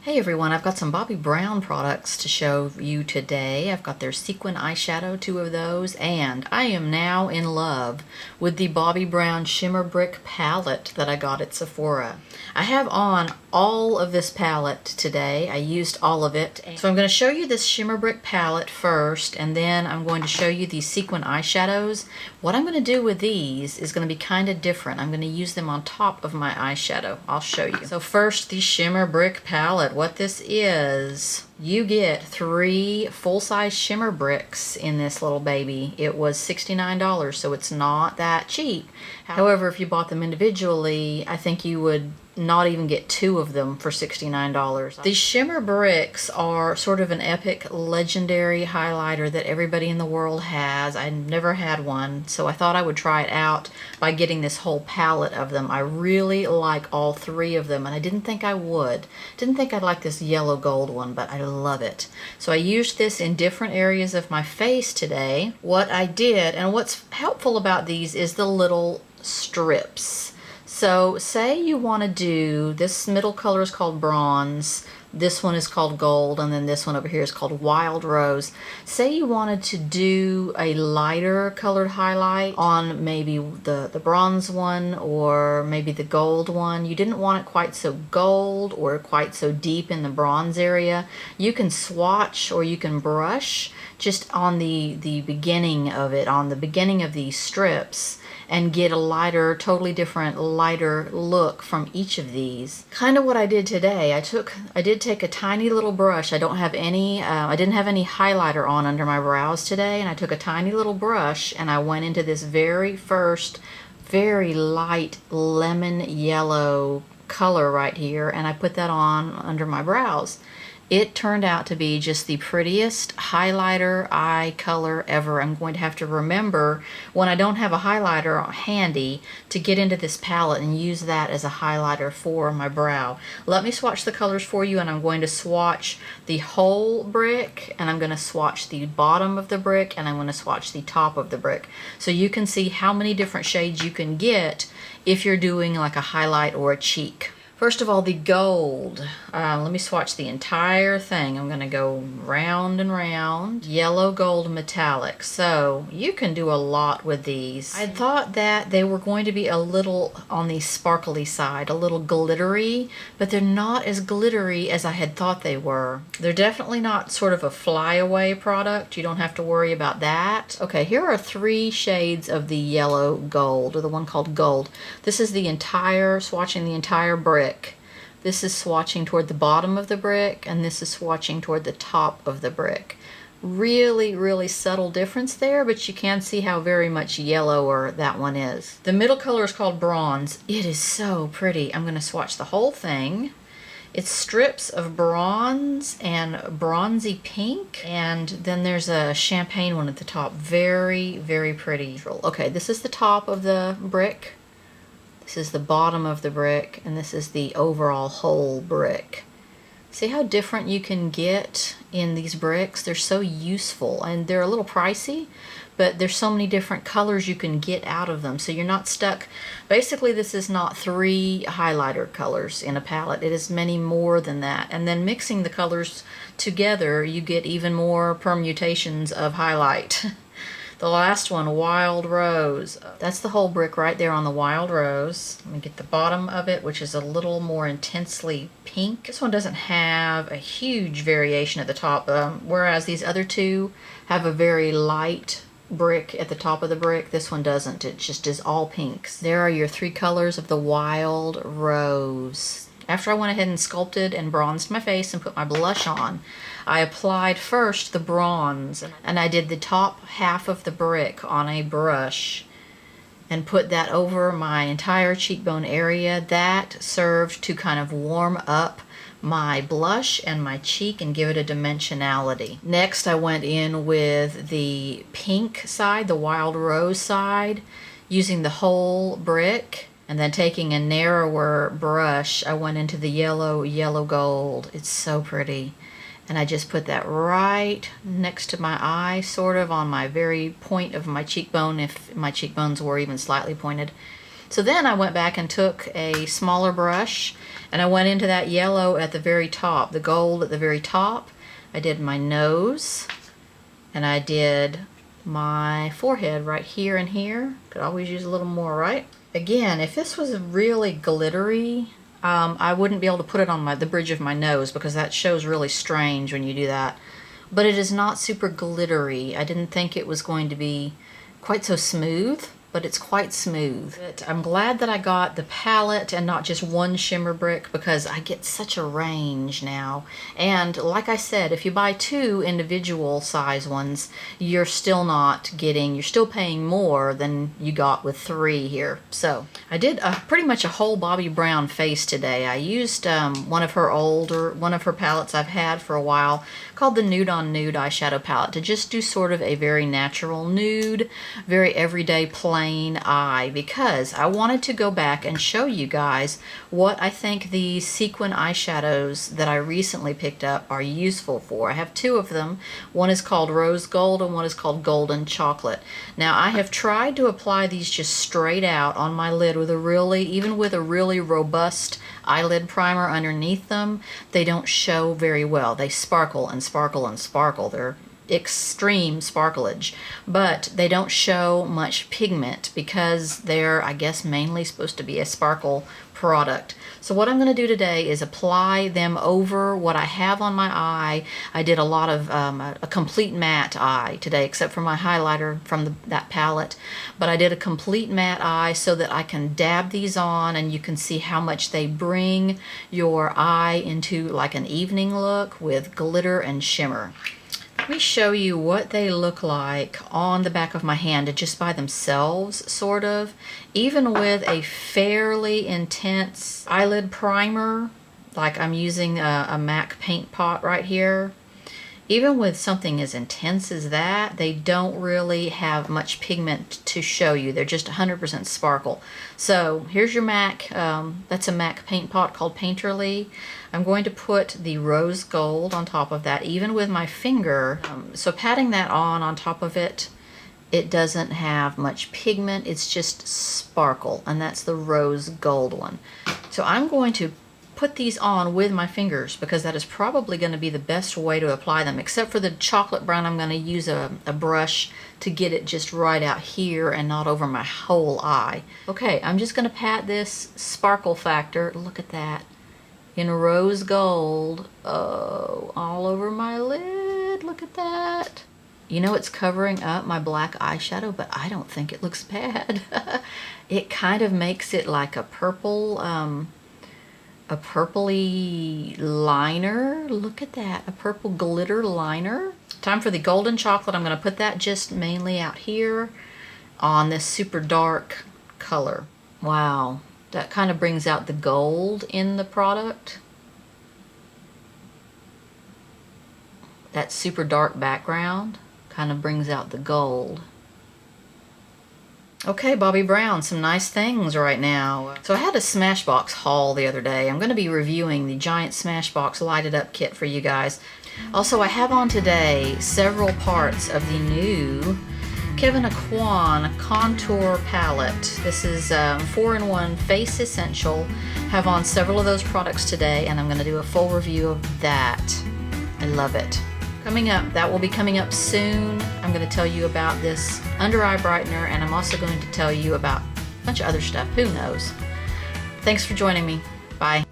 Hey everyone, I've got some Bobbi Brown products to show you today. I've got their Sequin Eye Shadow, 2 of those, and I am now in love with the Bobbi Brown Shimmer Brick palette that I got at Sephora. I have on all of this palette today. I used all of it. So I'm going to show you this Shimmer Brick palette first, and then I'm going to show you these Sequin Eye Shadows. What I'm going to do with these is going to be kind of different. I'm going to use them on top of my eyeshadow. I'll show you. So first, the Shimmer Brick palette. What this is, you get 3 full-size shimmer bricks in this little baby. It was $69, so it's not that cheap. However, if you bought them individually, I think you would not even get 2 of them for $69. These shimmer bricks are sort of an epic, legendary highlighter that everybody in the world has. I never had one, so I thought I would try it out by getting this whole palette of them. I really like all 3 of them, and I didn't think I would. Didn't think I'd like this yellow gold one, but I love it. So I used this in different areas of my face today. What I did, and what's helpful about these is the little strips. So say you want to do, this middle color is called bronze, this one is called gold, and then this one over here is called wild rose. Say you wanted to do a lighter colored highlight on maybe the bronze one or maybe the gold one. You didn't want it quite so gold or quite so deep in the bronze area. You can swatch or you can brush just on the beginning of it, on the beginning of these strips, and get a lighter, totally different, lighter look from each of these. Kind of what I did today. I did take a tiny little brush. I don't have any, I didn't have any highlighter on under my brows today, and I took a tiny little brush and I went into this very first, very light lemon yellow color right here, and I put that on under my brows. It turned out to be just the prettiest highlighter eye color ever. I'm going to have to remember when I don't have a highlighter handy to get into this palette and use that as a highlighter for my brow. Let me swatch the colors for you, and I'm going to swatch the whole brick, and I'm going to swatch the bottom of the brick, and I'm going to swatch the top of the brick. So you can see how many different shades you can get if you're doing like a highlight or a cheek. First of all, the gold. Let me swatch the entire thing. I'm going to go round and round. Yellow gold metallic. So you can do a lot with these. I thought that they were going to be a little on the sparkly side, a little glittery, but they're not as glittery as I had thought they were. They're definitely not sort of a flyaway product. You don't have to worry about that. Okay, here are 3 shades of the yellow gold, or the one called gold. This is the entire, swatching the entire brick. This is swatching toward the bottom of the brick, and this is swatching toward the top of the brick. Really, really subtle difference there, but you can see how very much yellower that one is. The middle color is called bronze. It is so pretty. I'm going to swatch the whole thing. It's strips of bronze and bronzy pink, and then there's a champagne one at the top. Very, very pretty. Okay, this is the top of the brick. This is the bottom of the brick, and this is the overall whole brick. See how different you can get in these bricks? They're so useful, and they're a little pricey, but there's so many different colors you can get out of them, so you're not stuck. Basically, this is not 3 highlighter colors in a palette. It is many more than that. And then mixing the colors together, you get even more permutations of highlight. The last one, wild rose. That's the whole brick right there on the wild rose. Let me get the bottom of it, which is a little more intensely pink. This one doesn't have a huge variation at the top, whereas these other 2 have a very light brick at the top of the brick. This one doesn't. It just is all pinks. There are your 3 colors of the wild rose. After I went ahead and sculpted and bronzed my face and put my blush on, I applied first the bronze, and I did the top half of the brick on a brush and put that over my entire cheekbone area. That served to kind of warm up my blush and my cheek and give it a dimensionality. Next, I went in with the pink side, the wild rose side, using the whole brick. And then taking a narrower brush, I went into the yellow gold. It's so pretty. And I just put that right next to my eye, sort of on my very point of my cheekbone, if my cheekbones were even slightly pointed. So then I went back and took a smaller brush and I went into that yellow at the very top, the gold at the very top. I did my nose and I did my forehead right here and here. Could always use a little more, right? Again, if this was really glittery, I wouldn't be able to put it on the bridge of my nose because that shows really strange when you do that. But it is not super glittery. I didn't think it was going to be quite so smooth, but it's quite smooth. I'm glad that I got the palette and not just one shimmer brick because I get such a range now. And like I said, if you buy 2 individual size ones, you're still paying more than you got with 3 here. So I did pretty much a whole Bobbi Brown face today. I used one of her palettes I've had for a while called the Nude on Nude eyeshadow palette to just do sort of a very natural nude, very everyday plain eye, because I wanted to go back and show you guys what I think these Sequin eyeshadows that I recently picked up are useful for. I have 2 of them. One is called Rose Gold and one is called Golden Chocolate. Now I have tried to apply these just straight out on my lid with even with a really robust eyelid primer underneath them. They don't show very well. They sparkle and sparkle and sparkle. They're extreme sparklage, but they don't show much pigment because they're, I guess, mainly supposed to be a sparkle product. So what I'm going to do today is apply them over what I have on my eye. I did a lot of a complete matte eye today, except for my highlighter from that palette, but I did a complete matte eye so that I can dab these on and you can see how much they bring your eye into like an evening look with glitter and shimmer. Let me show you what they look like on the back of my hand just by themselves, sort of. Even with a fairly intense eyelid primer, like I'm using a MAC paint pot right here, even with something as intense as that, they don't really have much pigment to show you. They're just 100% sparkle. So here's your MAC. That's a MAC paint pot called Painterly. I'm going to put the rose gold on top of that, even with my finger. So patting that on top of it, it doesn't have much pigment. It's just sparkle, and that's the rose gold one. So I'm going to put these on with my fingers because that is probably going to be the best way to apply them. Except for the chocolate brown, I'm going to use a brush to get it just right out here and not over my whole eye. Okay, I'm just going to pat this sparkle factor, look at that, in rose gold, all over my lid. Look at that. You know, it's covering up my black eyeshadow, but I don't think it looks bad. It kind of makes it like a purple, a purpley liner. Look at that, a purple glitter liner. Time for the golden chocolate. I'm going to put that just mainly out here on this super dark color. Wow, that kind of brings out the gold in the product. That super dark background kind of brings out the gold. Okay, Bobbi Brown, some nice things right now. So I had a Smashbox haul the other day. I'm going to be reviewing the giant Smashbox lighted up kit for you guys. Also, I have on today several parts of the new Kevyn Aucoin Contour Palette. This is 4-in-1 Face Essential. Have on several of those products today, and I'm going to do a full review of that. I love it. Coming up, that will be coming up soon. I'm going to tell you about this under eye brightener, and I'm also going to tell you about a bunch of other stuff. Who knows? Thanks for joining me. Bye.